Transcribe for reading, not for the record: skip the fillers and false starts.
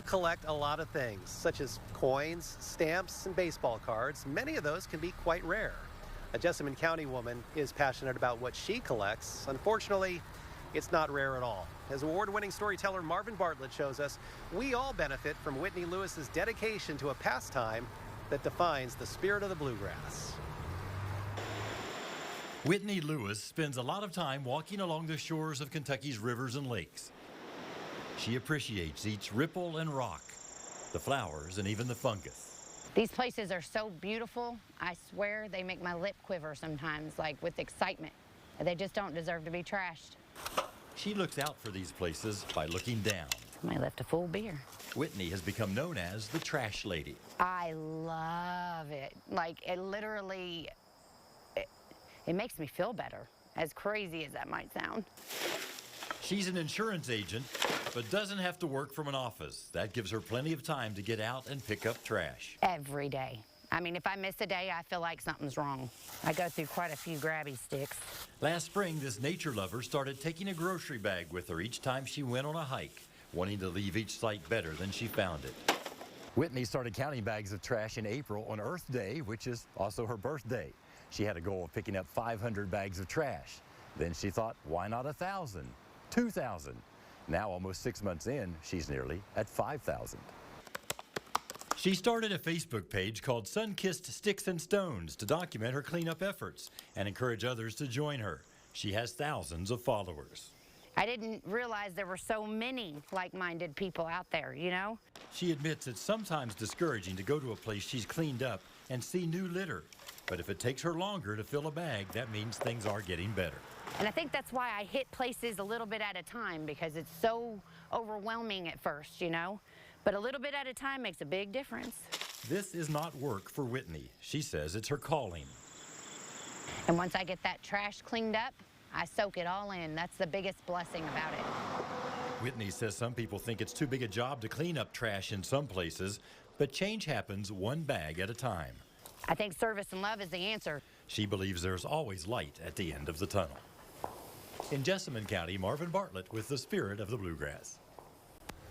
collect a lot of things, such as coins, stamps, and baseball cards. Many of those can be quite rare. A Jessamine County woman is passionate about what she collects. Unfortunately, it's not rare at all. As award-winning storyteller Marvin Bartlett shows us, we all benefit from Whitney Lewis's dedication to a pastime that defines the spirit of the bluegrass. Whitney Lewis spends a lot of time walking along the shores of Kentucky's rivers and lakes. She appreciates each ripple and rock, the flowers, and even the fungus. These places are so beautiful. I swear they make my lip quiver sometimes, like with excitement. They just don't deserve to be trashed. She looks out for these places by looking down. I left a full beer. Whitney has become known as the trash lady. I love it. Like, it literally, it makes me feel better, as crazy as that might sound. She's an insurance agent, but doesn't have to work from an office. That gives her plenty of time to get out and pick up trash. Every day. I mean, if I miss a day, I feel like something's wrong. I go through quite a few grabby sticks. Last spring, this nature lover started taking a grocery bag with her each time she went on a hike, wanting to leave each site better than she found it. Whitney started counting bags of trash in April on Earth Day, which is also her birthday. She had a goal of picking up 500 bags of trash. Then she thought, why not 1,000, 2,000? Now, almost 6 months in, she's nearly at 5,000. She started a Facebook page called Sun-Kissed Sticks and Stones to document her cleanup efforts and encourage others to join her. She has thousands of followers. I didn't realize there were so many like-minded people out there, you know? She admits it's sometimes discouraging to go to a place she's cleaned up and see new litter. But if it takes her longer to fill a bag, that means things are getting better. And I think that's why I hit places a little bit at a time, because it's so overwhelming at first, you know? But a little bit at a time makes a big difference. This is not work for Whitney. She says it's her calling. And once I get that trash cleaned up, I soak it all in. That's the biggest blessing about it. Whitney says some people think it's too big a job to clean up trash in some places, but change happens one bag at a time. I think service and love is the answer. She believes there's always light at the end of the tunnel. In Jessamine County, Marvin Bartlett with the spirit of the bluegrass.